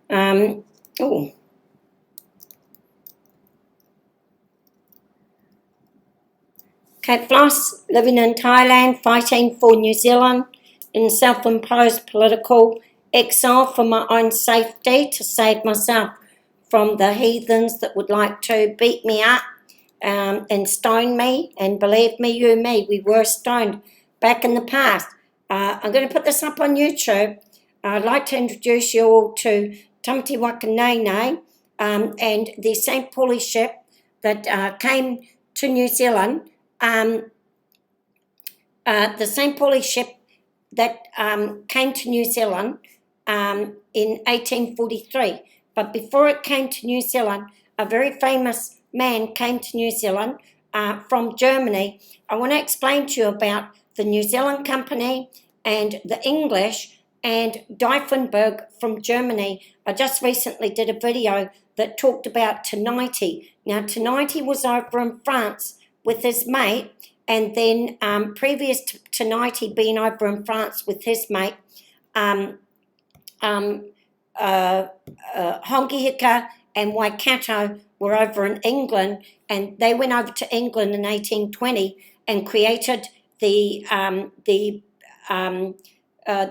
Oh, Kate Floss, living in Thailand, fighting for New Zealand in self-imposed political exile for my own safety, to save myself from the heathens that would like to beat me up and stone me. And believe me, you and me, we were stoned back in the past. I'm going to put this up on YouTube. I'd like to introduce you all to Dieffenbach and Te Nayti, and the St. Pauli ship that came to New Zealand. The St. Pauli ship that came to New Zealand in 1843. But before it came to New Zealand, a very famous man came to New Zealand from Germany. I want to explain to you about the New Zealand Company and the English and Dieffenbach from Germany. I just recently did a video that talked about Te Nayti. Now, Te Nayti was over in France with his mate, and then previous to Te Nayti being over in France with his mate, Hongihika and Waikato were over in England, and they went over to England in 1820 and created the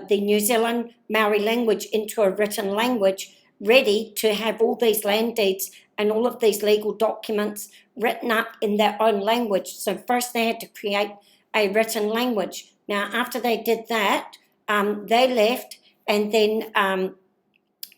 New Zealand Maori language into a written language, ready to have all these land deeds and all of these legal documents written up in their own language. So first they had to create a written language. Now, after they did that, they left, and then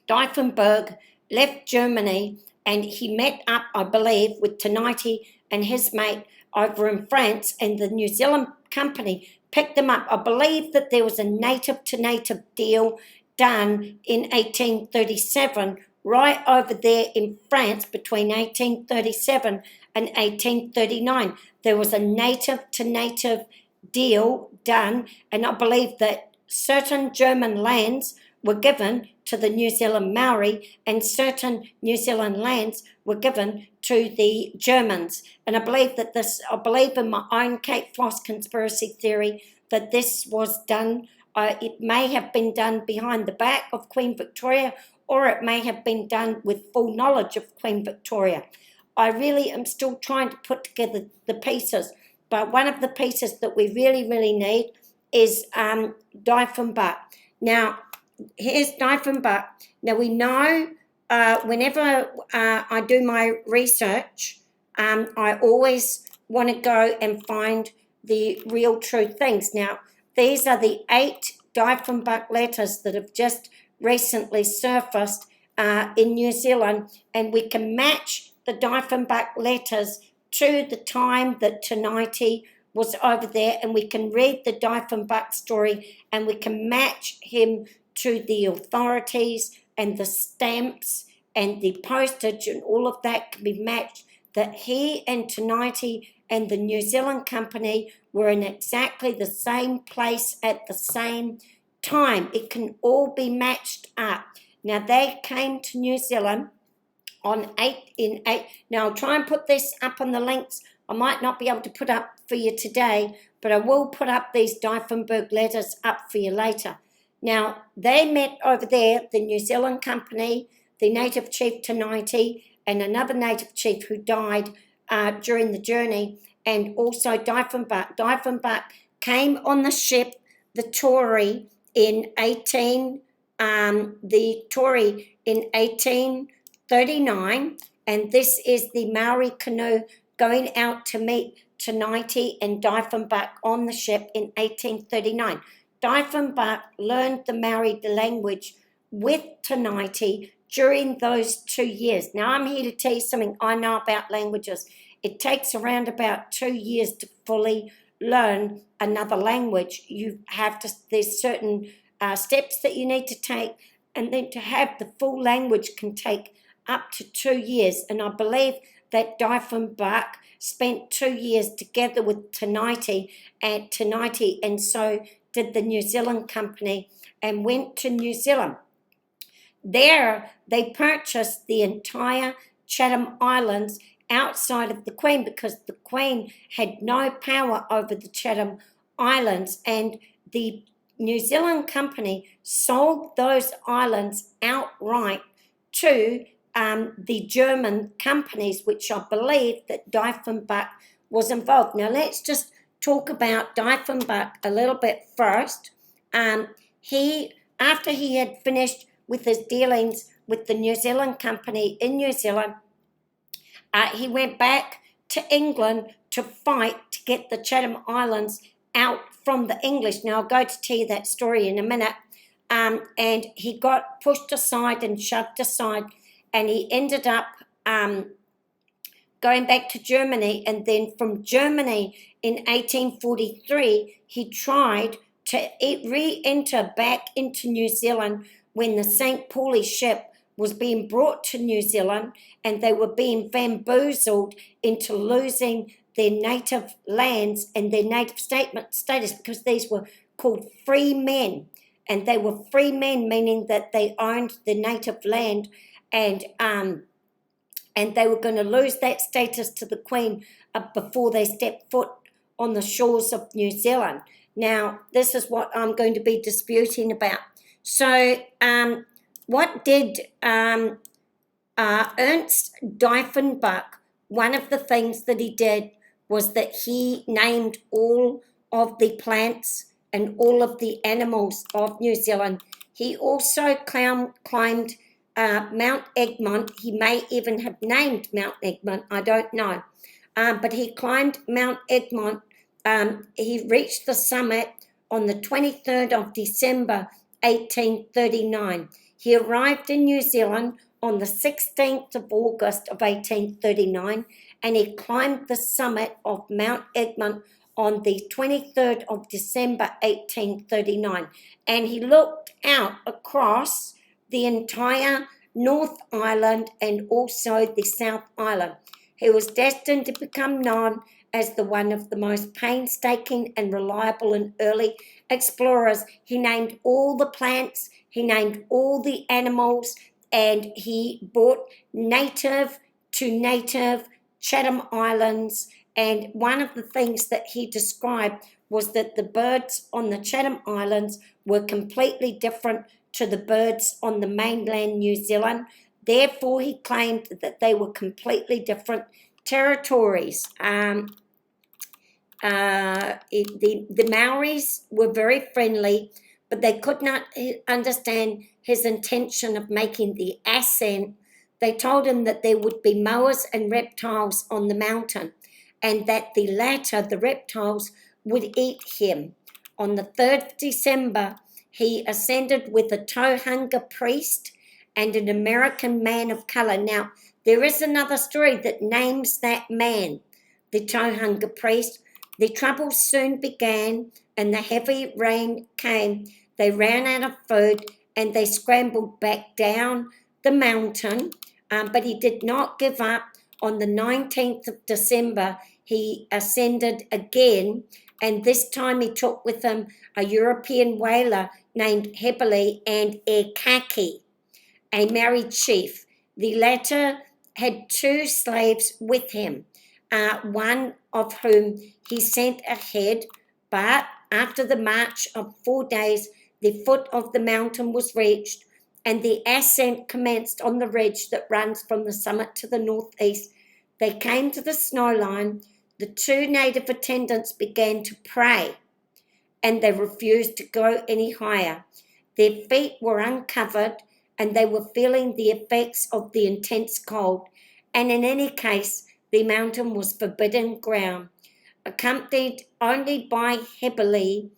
Dieffenbach left Germany, and he met up, I believe, with Te Nayti and his mate over in France, and the New Zealand Company picked them up. I believe that there was a native to native deal done in 1837, right over there in France between 1837 and 1839. There was a native to native deal done, and I believe that certain German lands were given to the New Zealand Maori, and certain New Zealand lands were given to the Germans. And I believe in my own Kate Floss conspiracy theory that this was done. It may have been done behind the back of Queen Victoria, or it may have been done with full knowledge of Queen Victoria. I really am still trying to put together the pieces, but one of the pieces that we really, really need is Dieffenbach. Now, here's Dieffenbach. Now, we know whenever I do my research, I always want to go and find the real true things. Now, these are the 8 Dieffenbach letters that have just recently surfaced in New Zealand, and we can match the Dieffenbach letters to the time that Te Nayti was over there, and we can read the Dieffenbach story, and we can match him to the authorities, and the stamps and the postage and all of that can be matched, that he and Te Nayti and the New Zealand Company were in exactly the same place at the same time. It can all be matched up. Now, they came to New Zealand on 8. Now, I'll try and put this up on the links. I might not be able to put up for you today, but I will put up these Dieffenbach letters up for you later. Now, they met over there, the New Zealand Company, the native chief Te Nayti, and another native chief who died during the journey, and also Dieffenbach. Dieffenbach came on the ship, the Tory, in 1839, and this is the Maori canoe going out to meet Te Nayti and Dieffenbach on the ship in 1839. Dieffenbach learned the Maori language with Te Nayti during those 2 years. Now, I'm here to tell you something I know about languages. It takes around about 2 years to fully learn another language. There's certain steps that you need to take, and then to have the full language can take up to 2 years. And I believe that Dieffenbach spent 2 years together with Te Nayti, and so did the New Zealand Company, and went to New Zealand. There, they purchased the entire Chatham Islands outside of the Queen, because the Queen had no power over the Chatham Islands, and the New Zealand Company sold those islands outright to the German companies, which I believe that Dieffenbach was involved. Now let's just talk about Dieffenbach a little bit first. After he had finished with his dealings with the New Zealand company in New Zealand, he went back to England to fight to get the Chatham Islands out from the English. Now, I'll go to tell you that story in a minute. And he got pushed aside and shoved aside, and he ended up going back to Germany. And then from Germany in 1843, he tried to re-enter back into New Zealand when the St. Pauli ship was being brought to New Zealand, and they were being bamboozled into losing their native lands and their native status, because these were called free men. And they were free men, meaning that they owned the native land, and they were going to lose that status to the Queen before they stepped foot on the shores of New Zealand. Now, this is what I'm going to be disputing about. So, what did Ernst Dieffenbach, one of the things that he did was that he named all of the plants and all of the animals of New Zealand. He also climbed Mount Egmont. He may even have named Mount Egmont, I don't know. But he climbed Mount Egmont. He reached the summit on the 23rd of December, 1839. He arrived in New Zealand on the 16th of August of 1839, and he climbed the summit of Mount Egmont on the 23rd of December, 1839. And he looked out across the entire North Island and also the South Island. He was destined to become known as one of the most painstaking and reliable and early explorers. He named all the plants, he named all the animals, and he brought native to native Chatham Islands. And one of the things that he described was that the birds on the Chatham Islands were completely different to the birds on the mainland New Zealand. Therefore, he claimed that they were completely different territories. The Maoris were very friendly, but they could not understand his intention of making the ascent. They told him that there would be moas and reptiles on the mountain, and that the latter, the reptiles, would eat him. On the 3rd of December, he ascended with a Tohunga priest and an American man of colour. Now, there is another story that names that man, the Tohunga priest. The troubles soon began, and the heavy rain came. They ran out of food, and they scrambled back down the mountain, but he did not give up. On the 19th of December, he ascended again, and this time he took with him a European whaler named Hebele and Ekaki, a married chief. The latter had 2 slaves with him, one of whom he sent ahead, but after the march of 4 days, the foot of the mountain was reached, and the ascent commenced on the ridge that runs from the summit to the northeast. They came to the snow line. The 2 native attendants began to pray, and they refused to go any higher. Their feet were uncovered, and they were feeling the effects of the intense cold. And in any case, the mountain was forbidden ground. Accompanied only by Hebele,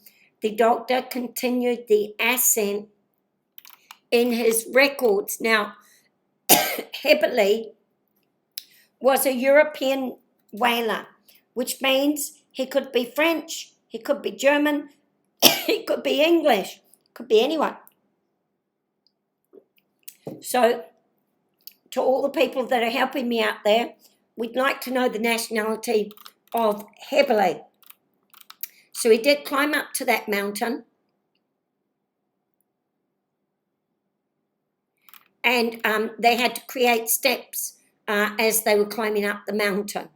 the doctor continued the ascent in his records. Now, Hebele was a European whaler, which means he could be French, he could be German, he could be English, could be anyone. So, to all the people that are helping me out there, we'd like to know the nationality of Hebele. So he did climb up to that mountain, and they had to create steps as they were climbing up the mountain.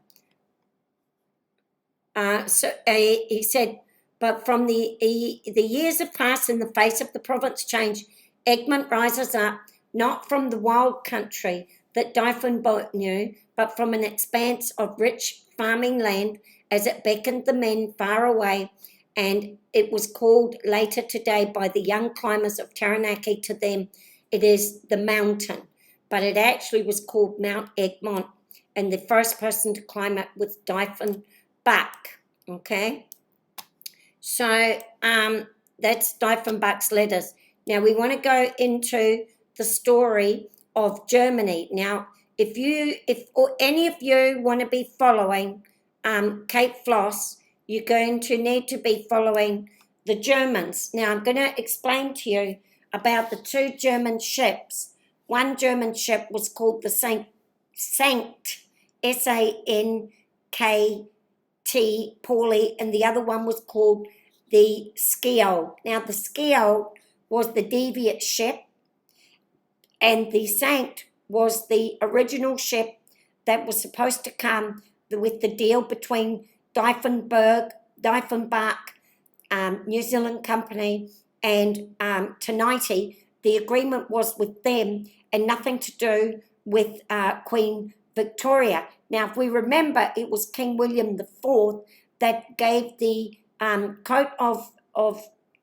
He said, but from the years have passed and the face of the province changed. Egmont rises up not from the wild country that Dieffenbach knew, but from an expanse of rich farming land as it beckoned the men far away, and it was called later today by the young climbers of Taranaki to them, it is the mountain, but it actually was called Mount Egmont, and the first person to climb it was Dieffenbach, okay? So that's Dieffenbach's letters. Now we want to go into the story of Germany. Now, if any of you want to be following Kate Floss, you're going to need to be following the Germans. Now, I'm going to explain to you about the two German ships. One German ship was called the Sankt, S-A-N-K-T, Pauli, and the other one was called the Skjold. Now, the Skjold was the deviate ship, and the Sankt was the original ship that was supposed to come with the deal between Dieffenbach, New Zealand company, and Te Nayti. The agreement was with them and nothing to do with Queen Victoria. Now, if we remember, it was King William IV that gave the coat of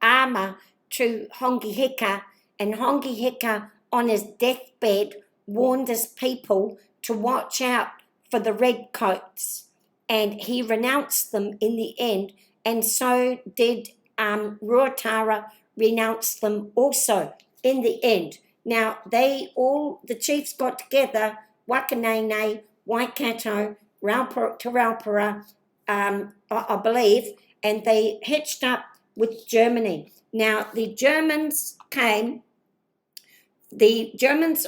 armour to Hongi Hika, and Hongi Hika on his deathbed warned his people to watch out for the redcoats, and he renounced them in the end, and so did Ruatara renounce them also in the end. Now, the chiefs got together, Wakanene, Waikato, Te Raupara, I believe, and they hitched up with Germany. Now, the Germans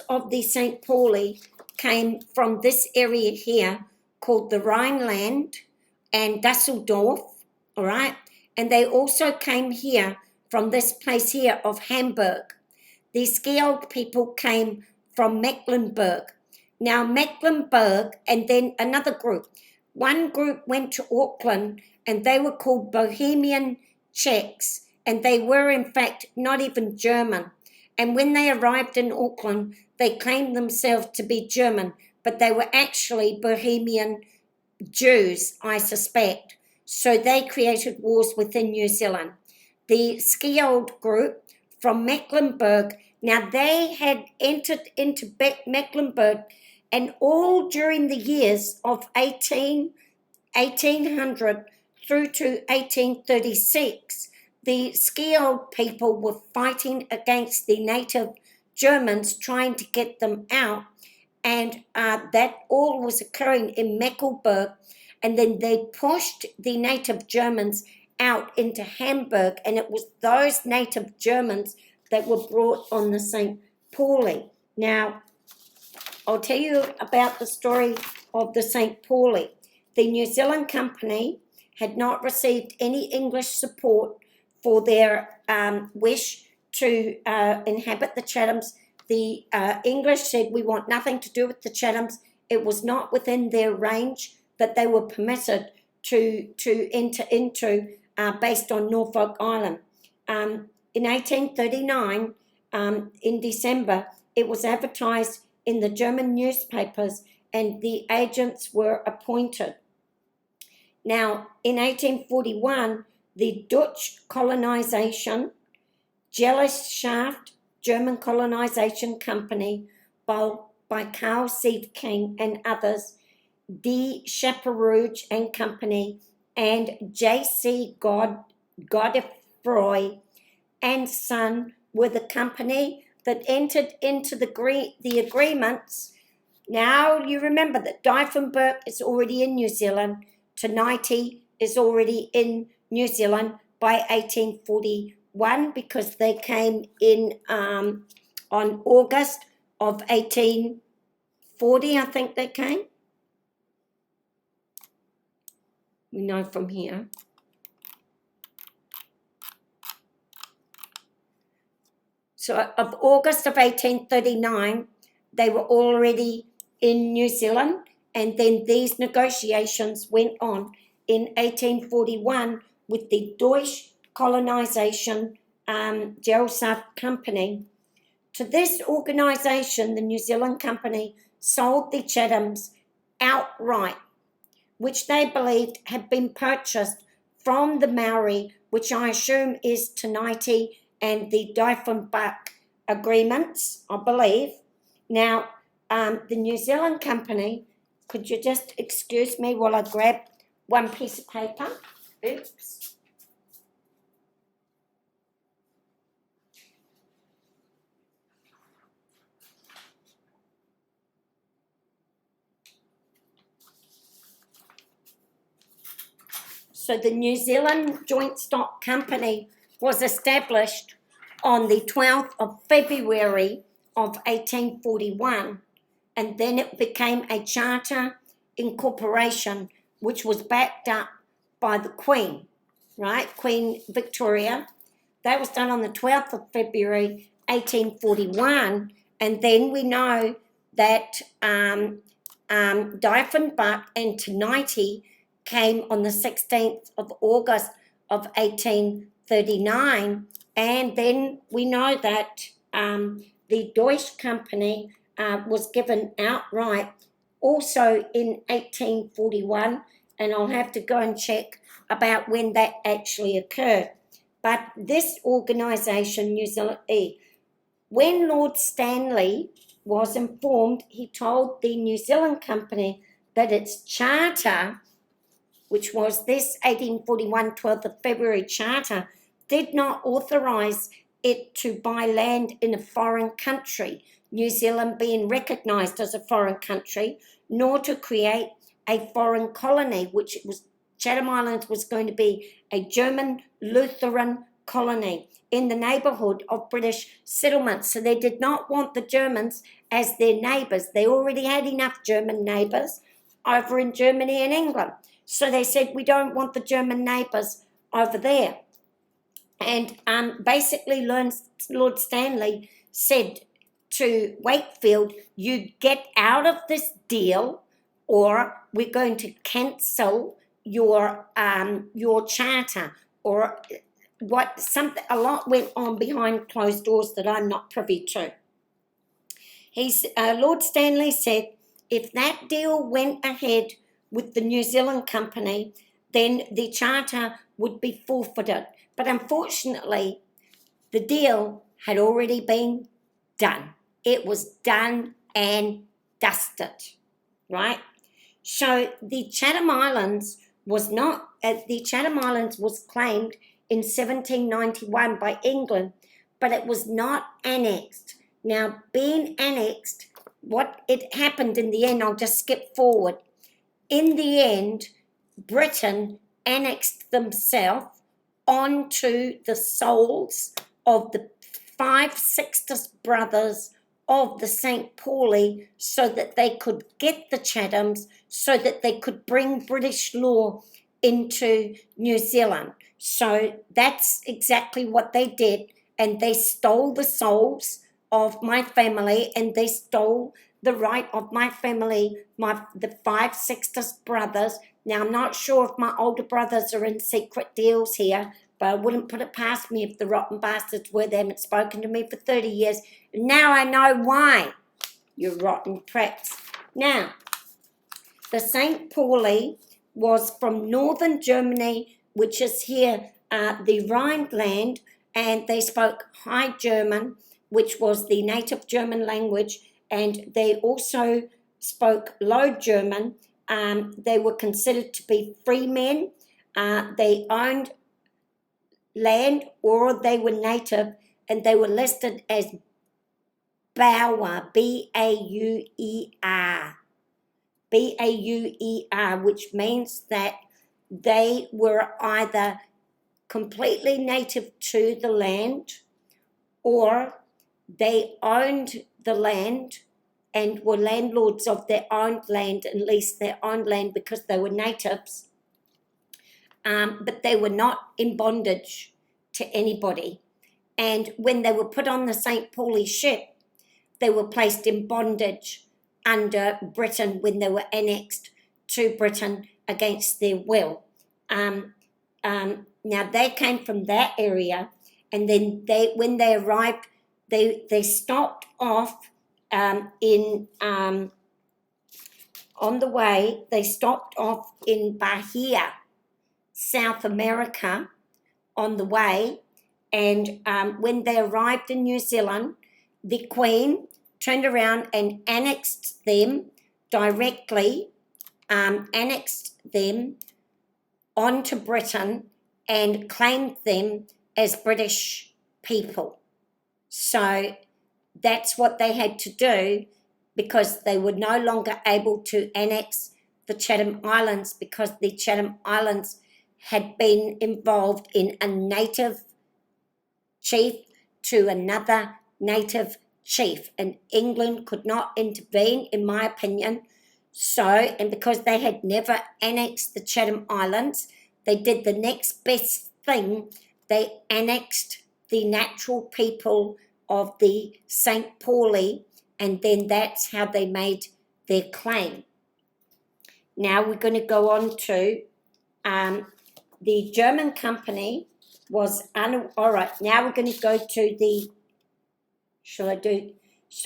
of the St. Pauli came from this area here called the Rhineland and Dusseldorf, all right? And they also came here from this place here of Hamburg. The Skjold people came from Mecklenburg. Now, Mecklenburg, and then another group. One group went to Auckland, and they were called Bohemian Czechs, and they were, in fact, not even German. And when they arrived in Auckland, they claimed themselves to be German, but they were actually Bohemian Jews, I suspect. So they created wars within New Zealand. The Skjold group from Mecklenburg, now they had entered into Mecklenburg, and all during the years of 1800 through to 1836, the Skjold people were fighting against the native Germans, trying to get them out, and that all was occurring in Mecklenburg, and then they pushed the native Germans out into Hamburg, and it was those native Germans that were brought on the St. Pauli. Now, I'll tell you about the story of the St. Pauli. The New Zealand company had not received any English support for their wish to inhabit the Chathams. The English said, we want nothing to do with the Chathams. It was not within their range that they were permitted to enter into based on Norfolk Island. In 1839, in December, it was advertised in the German newspapers, and the agents were appointed. Now, in 1841, the Dutch colonization, Gesellschaft, German colonization company, by Carl Siedking and others, D. Chaperouge and Company, and J.C. Godefroy and Son were the company that entered into the agreements. Now you remember that Dieffenbach is already in New Zealand, Te Nayti is already in New Zealand by 1841, because they came in on August of 1840, I think they came. We know from here. So of August of 1839, they were already in New Zealand, and then these negotiations went on in 1841 with the Deutsche Colonization Gesellschaft Company To this organisation, the New Zealand company sold the Chathams outright, which they believed had been purchased from the Maori, which I assume is Te Nayti and the Dieffenbach agreements, I believe. Now, the New Zealand company, could you just excuse me while I grab one piece of paper? Oops. So the New Zealand Joint Stock Company was established on the 12th of February of 1841, and then it became a charter incorporation, which was backed up by the Queen, right? Queen Victoria. That was done on the 12th of February 1841, and then we know that Dieffenbach and Te Nayti came on the 16th of August of 1839, and then we know that the Deutsche Company was given outright also in 1841, and I'll have to go and check about when that actually occurred. But this organisation, New Zealand, when Lord Stanley was informed, he told the New Zealand Company that its charter, which was this 1841 12th of February charter, did not authorise it to buy land in a foreign country, New Zealand being recognised as a foreign country, nor to create a foreign colony, which was Chatham Islands was going to be a German Lutheran colony in the neighbourhood of British settlements. So they did not want the Germans as their neighbours. They already had enough German neighbours over in Germany and England. So they said, we don't want the German neighbours over there. And basically Lord Stanley said to Wakefield, you get out of this deal or we're going to cancel your charter, or a lot went on behind closed doors that I'm not privy to. Lord Stanley said, if that deal went ahead with the New Zealand Company, then the charter would be forfeited. But unfortunately, the deal had already been done. It was done and dusted, right? So the Chatham Islands was claimed in 1791 by England, but it was not annexed. Now, being annexed, what it happened in the end, I'll just skip forward. In the end, Britain annexed themselves onto the souls of the 5 Sixtus brothers of the St. Pauli so that they could get the Chathams, so that they could bring British law into New Zealand. So that's exactly what they did, and they stole the souls of my family, and they stole the right of my family, the 5 Sixtus brothers. Now, I'm not sure if my older brothers are in secret deals here, but I wouldn't put it past me if the rotten bastards were. They haven't spoken to me for 30 years. Now I know why, you rotten pricks. Now, the St. Pauli was from northern Germany, which is here, the Rhineland, and they spoke High German, which was the native German language, and they also spoke Low German. They were considered to be free men. They owned land, or they were native, and they were listed as Bauer, B-A-U-E-R. B-A-U-E-R, which means that they were either completely native to the land, or they owned the land and were landlords of their own land and leased their own land because they were natives, but they were not in bondage to anybody. And when they were put on the St. Pauli ship, they were placed in bondage under Britain when they were annexed to Britain against their will. Now, they came from that area, and then when they arrived, they stopped off on the way, they stopped off in Bahia, South America, on the way. And when they arrived in New Zealand, the Queen turned around and annexed them directly, annexed them onto Britain and claimed them as British people. So that's what they had to do, because they were no longer able to annex the Chatham Islands, because the Chatham Islands had been involved in a native chief to another native chief, and England could not intervene, in my opinion. So, and because they had never annexed the Chatham Islands, they did the next best thing. They annexed the natural people of the St. Pauli, and then that's how they made their claim. Now we're going to go on to the German company was, all right, now we're going to go to the, so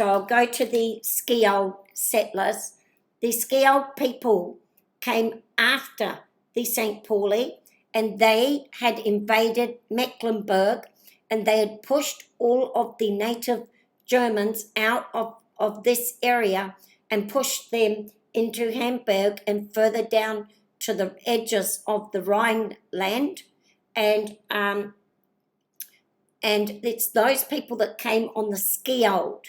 I'll go to the Skjold settlers. The Skjold people came after the St. Pauli, and they had invaded Mecklenburg, and they had pushed all of the native Germans out of this area and pushed them into Hamburg and further down to the edges of the Rhineland. And it's those people that came on the Skjold.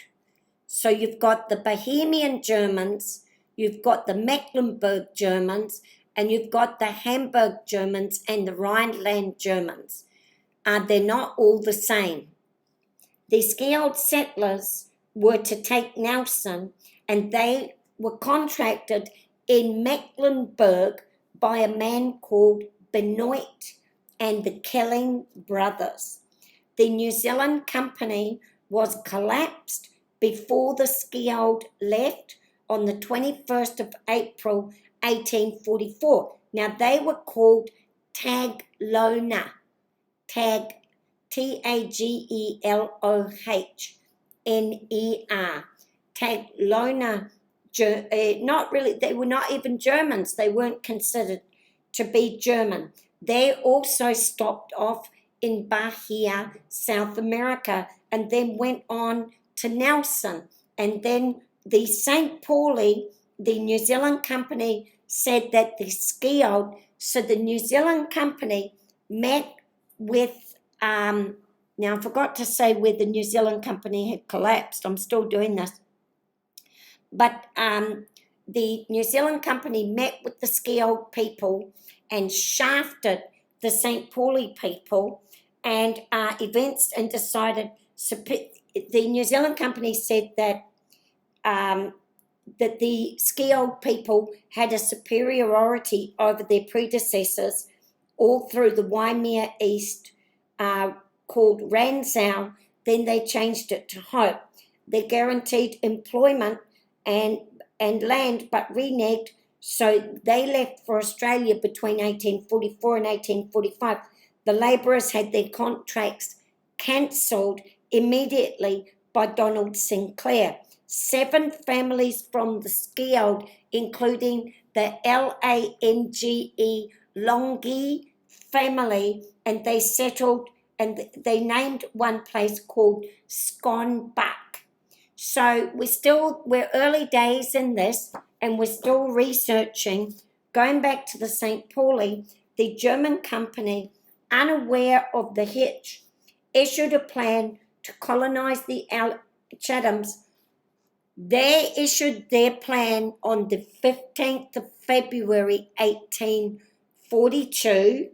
So you've got the Bohemian Germans, you've got the Mecklenburg Germans, and you've got the Hamburg Germans and the Rhineland Germans. They're not all the same. The Skjold settlers were to take Nelson, and they were contracted in Mecklenburg by a man called Benoit and the Kelling brothers. The New Zealand company was collapsed before the Skjold left on the 21st of April 1844. Now they were called Taglohner, Taggelohner, Taglohner. Not really, they were not even Germans. They weren't considered to be German. They also stopped off in Bahia, South America, and then went on to Nelson. And then the St. Pauli, the New Zealand company, said that the Skjold, so the New Zealand company met with, now I forgot to say where the New Zealand company had collapsed. I'm still doing this. But the New Zealand company met with the Skjold people and shafted the St. Pauli people, and events, and decided, the New Zealand company said that that the Skjold people had a superiority over their predecessors all through the Waimea East, called Ranzau. Then they changed it to Hope. They guaranteed employment and land, but reneged, so they left for Australia between 1844 and 1845. The labourers had their contracts cancelled immediately by Donald Sinclair. 7 families from the Skjold, including the Lange Longi family, and they settled, and they named one place called Skonbak. So we're early days in this, and we're still researching. Going back to the St. Pauli, the German company, unaware of the hitch, issued a plan to colonize the Chathams. They issued their plan on the 15th of February 1842.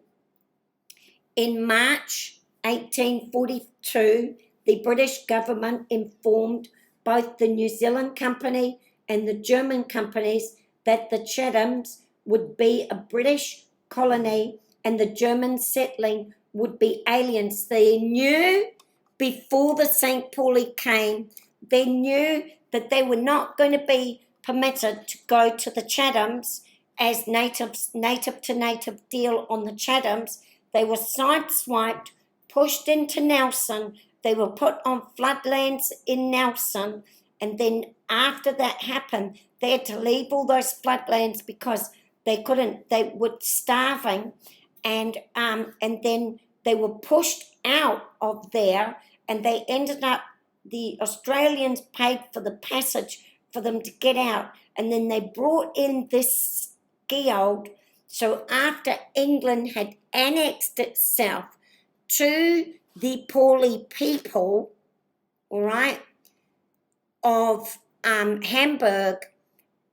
In March 1842, the British government informed both the New Zealand company and the German companies that the Chathams would be a British colony and the German settling would be aliens. They knew before the St. Pauli came, they knew that they were not going to be permitted to go to the Chathams as native to native deal on the Chathams. They were sideswiped, pushed into Nelson. they were put on floodlands in Nelson, and then after that happened, they had to leave all those floodlands because they were starving, and then they were pushed out of there, and they ended up, the Australians paid for the passage for them to get out, and then they brought in this skiold. So after England had annexed itself to the poorly people, all right, of Hamburg,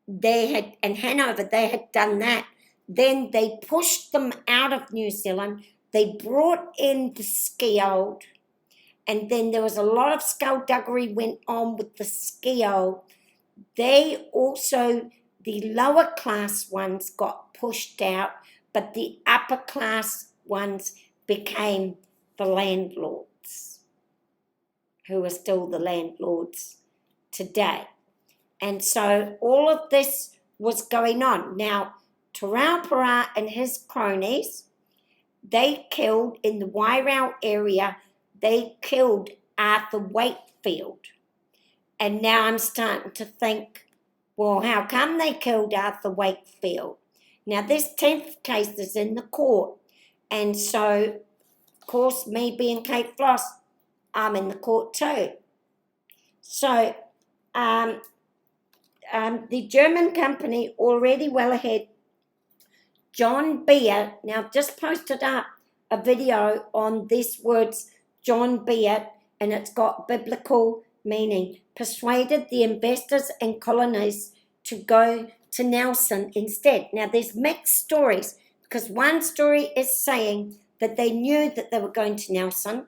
and Hanover, they had done that. Then they pushed them out of New Zealand. They brought in the skiold, and then there was a lot of skullduggery went on with the skiold. They also, the lower class ones got pushed out, but the upper class ones became the landlords, who are still the landlords today. And so all of this was going on. Now, Te Raupara and his cronies, they killed, in the Wairau area, they killed Arthur Wakefield. And now I'm starting to think, well, how come they killed Arthur Wakefield? Now, this 10th case is in the court. And so, of course, me being Kate Floss, I'm in the court too. So, the German company already well ahead. John Beard, now I've just posted up a video on this words, John Beard, and it's got biblical meaning, persuaded the investors and colonists to go to Nelson instead. Now there's mixed stories, because one story is saying that they knew that they were going to Nelson,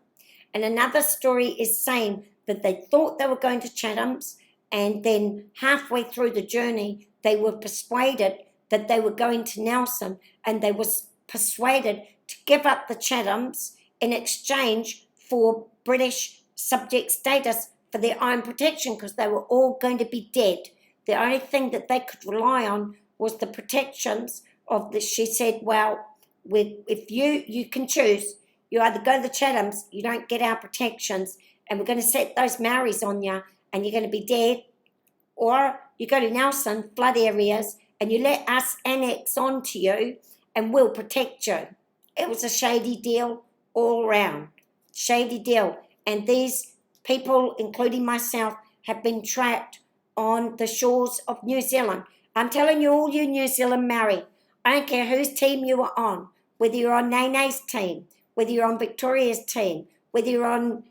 and another story is saying that they thought they were going to Chatham's, and then halfway through the journey they were persuaded that they were going to Nelson, and they were persuaded to give up the Chathams in exchange for British subject status for their own protection, because they were all going to be dead. The only thing that they could rely on was the protections of the, she said, well, if you can choose, you either go to the Chathams, you don't get our protections, and we're going to set those Maoris on you, and you're going to be dead, or you go to Nelson, flood areas, and you let us annex onto you, and we'll protect you. It was a shady deal all round. Shady deal. And these people, including myself, have been trapped on the shores of New Zealand. I'm telling you, all you New Zealand Maori, I don't care whose team you are on, whether you're on Nene's team, whether you're on Victoria's team, whether you're on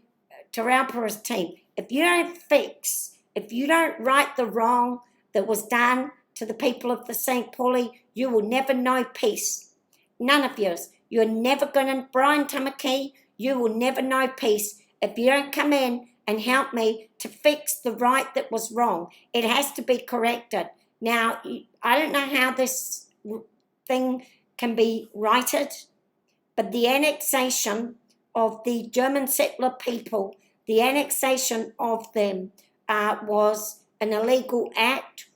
Te Raupara's team, if you don't fix, if you don't right the wrong that was done to the people of the St. Pauli, you will never know peace. None of yours. You're never going to, Brian Tamaki, you will never know peace if you don't come in and help me to fix the right that was wrong. It has to be corrected. Now, I don't know how this thing can be righted, but the annexation of the German settler people, the annexation of them was an illegal act.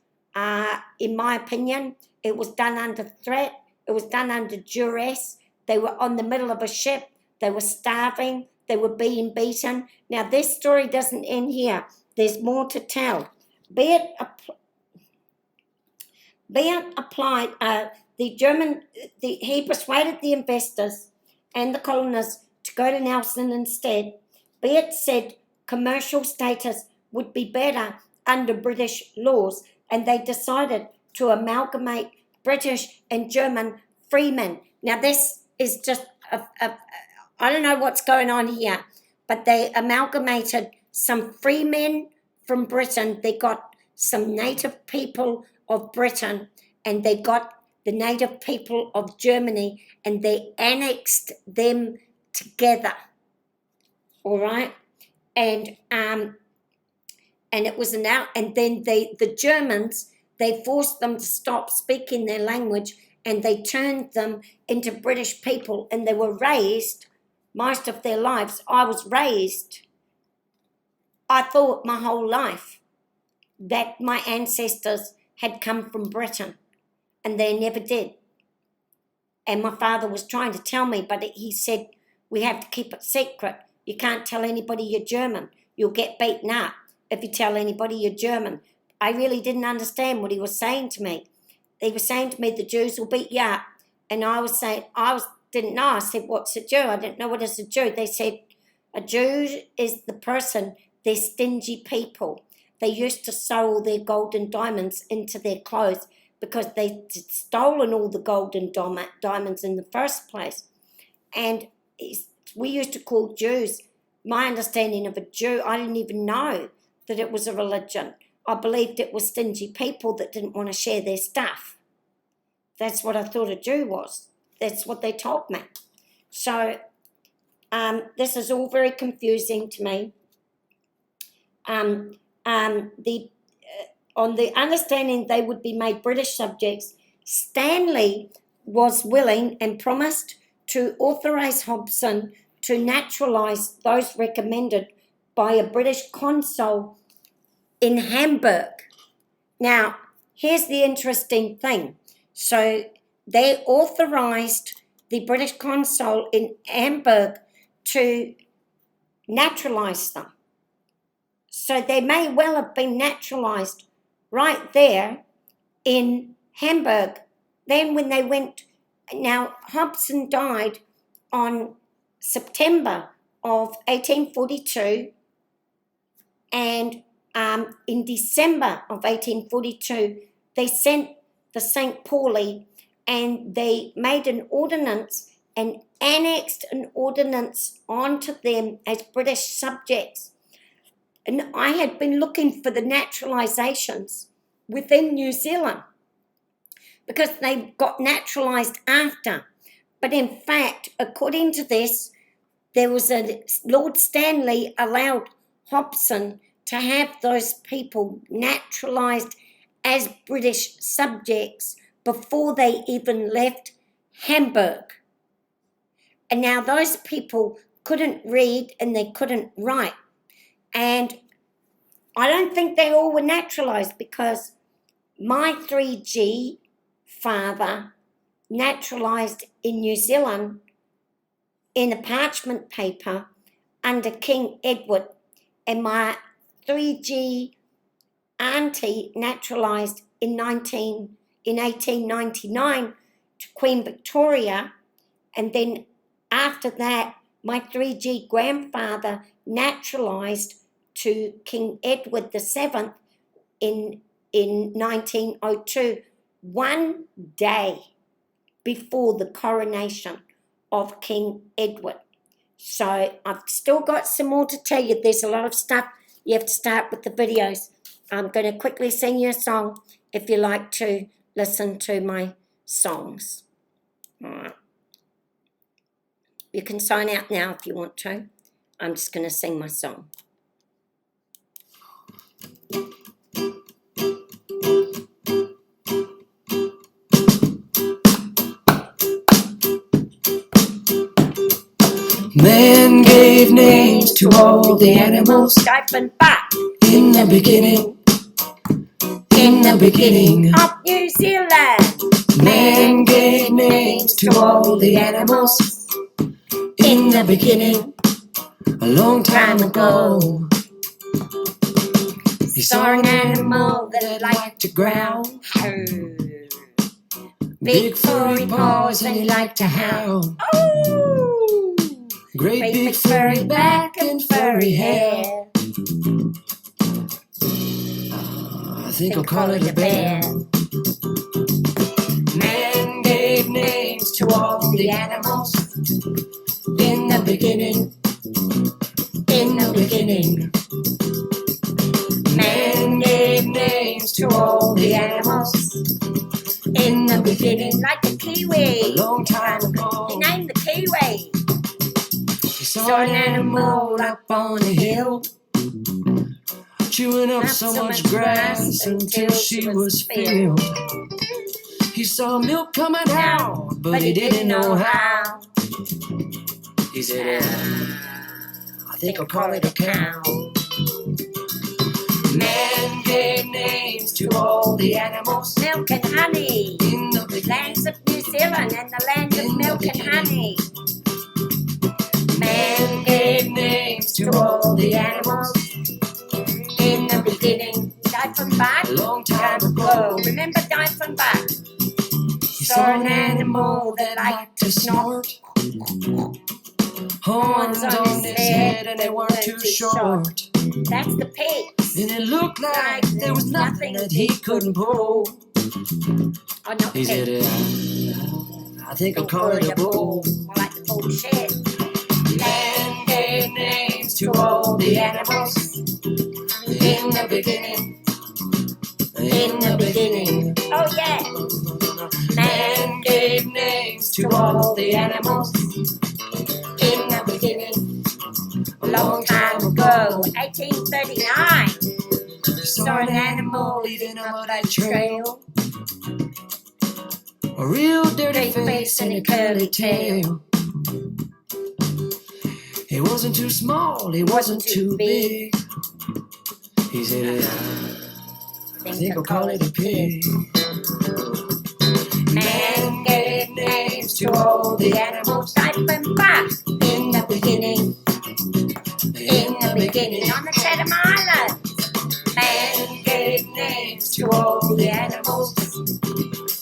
In my opinion, it was done under threat. It was done under duress. They were on the middle of a ship. They were starving. They were being beaten. Now, this story doesn't end here. There's more to tell. Beard applied, he persuaded the investors and the colonists to go to Nelson instead. Beard said commercial status would be better under British laws, and they decided to amalgamate British and German freemen. Now, this is just, I don't know what's going on here, but they amalgamated some freemen from Britain. They got some native people of Britain, and they got the native people of Germany, and they annexed them together. All right? And it was and then the Germans, they forced them to stop speaking their language, and they turned them into British people, and they were raised most of their lives. I was raised, I thought my whole life that my ancestors had come from Britain, and they never did. And my father was trying to tell me, but he said, we have to keep it secret. You can't tell anybody you're German. You'll get beaten up if you tell anybody you're German. I really didn't understand what he was saying to me. He was saying to me, the Jews will beat you up. And I was saying, didn't know. I said, what's a Jew? I didn't know what is a Jew. They said, a Jew is the person, they're stingy people. They used to sew all their gold and diamonds into their clothes because they'd stolen all the gold and diamonds in the first place. And we used to call Jews, my understanding of a Jew, I didn't even know that it was a religion. I believed it was stingy people that didn't want to share their stuff. That's what I thought a Jew was. That's what they told me. So this is all very confusing to me. On the understanding they would be made British subjects, Stanley was willing and promised to authorise Hobson to naturalise those recommended by a British consul in Hamburg. Now, here's the interesting thing. So they authorised the British consul in Hamburg to naturalise them. So they may well have been naturalised right there in Hamburg. Then when they went, now Hobson died on September of 1842, and in December of 1842, they sent the St. Pauli and they made an ordinance and annexed an ordinance onto them as British subjects. And I had been looking for the naturalisations within New Zealand because they got naturalised after. But in fact, according to this, there was Lord Stanley allowed Hobson to have those people naturalised as British subjects before they even left Hamburg. And now those people couldn't read and they couldn't write. And I don't think they all were naturalised because my 3G father naturalised in New Zealand in a parchment paper under King Edward, and my 3G auntie naturalised in 1899 to Queen Victoria, and then after that my 3G grandfather naturalised to King Edward VII in 1902, one day before the coronation of King Edward. So I've still got some more to tell you. There's a lot of stuff. You have to start with the videos. I'm going to quickly sing you a song if you like to listen to my songs. All right. You can sign out now if you want to. I'm just going to sing my song. Man gave names to all the animals. Dieffenbach In the beginning, of New Zealand. man gave names to all the animals. In the beginning, a long time ago, he saw an animal that liked to growl. Big furry paws and he liked to howl. Oh! Great big furry back and furry hair. I think I'll call it a bear. Man gave names to all the animals. In the beginning, man gave names to all the animals. In the beginning, Like a kiwi. a long time ago, He named the kiwi. he saw an animal up on a hill, chewing up so much grass until she was filled. He saw milk coming out, but he didn't know how. He said, I think I'll call it a cow. Man gave names to all the animals. Milk and honey. In the Lands of New Zealand and the land of milk and honey. man gave names to all the animals. In the beginning, Dieffenbach, a long time ago. ago, Remember Dieffenbach? he saw an animal that liked to snort. Horns on his head and they weren't too short. That's the pigs. And it looked like there was nothing that he couldn't pull. Oh, not He said, pigs. I think I'll call it a bull. More like the bullshit. Man gave names to all the animals. In the beginning. In the beginning. Oh, yeah. Man gave names to all the animals. In the beginning, a long time ago, 1839, Saw an animal leading up that trail, trail. A real dirty face and a curly tail. He wasn't too small, he wasn't too big. He said, I think I'll call it a pig. Man gave names to all the animals. Dieffenbach, In the beginning. in the beginning, on the Chatham Islands. Man gave names to all the animals.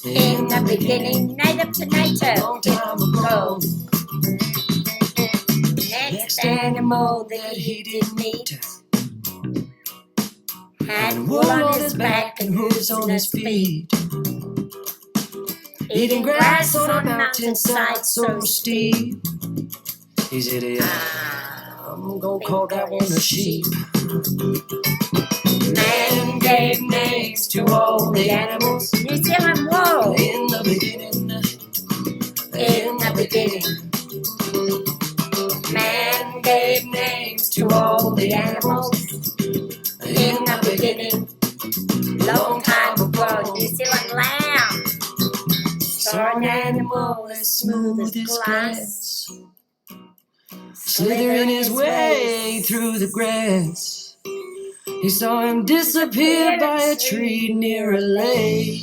In the beginning, native to native. Long time ago. Next animal that he did meet had And wool on his back and hooves on his feet. Eating grass on a mountainside so steep. He said, I'm gonna call that one a sheep. Man gave names to all the animals. New Zealand wool. In the beginning. In the beginning. Man gave names to all the animals. In the beginning. Long time ago, New Zealand lamb. Saw an animal as smooth as glass, slithering his way through the grass. He saw him disappear by a tree near a lake.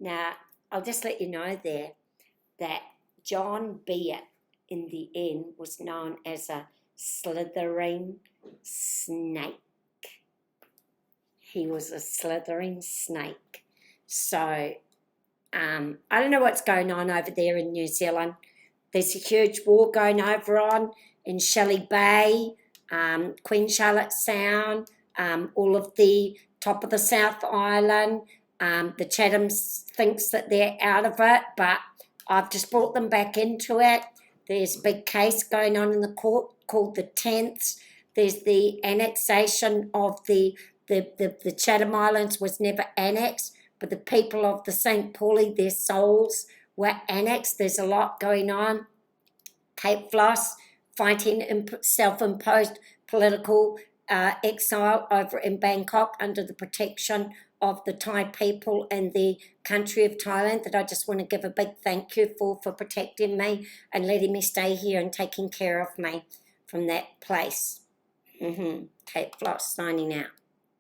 Now, I'll just let you know there that John Beard in the end was known as a slithering snake. He was a slithering snake. So, I don't know what's going on over there in New Zealand. There's a huge war going on in Shelley Bay, Queen Charlotte Sound, all of the top of the South Island. The Chathams thinks that they're out of it, but I've just brought them back into it. There's a big case going on in the court called the 10th. There's the annexation of the Chatham Islands was never annexed, but the people of the St. Pauli, their souls were annexed. There's a lot going on. Cape Floss fighting self-imposed political exile over in Bangkok under the protection of the Thai people and the country of Thailand, that I just want to give a big thank you for protecting me and letting me stay here and taking care of me from that place. Cape Floss signing out.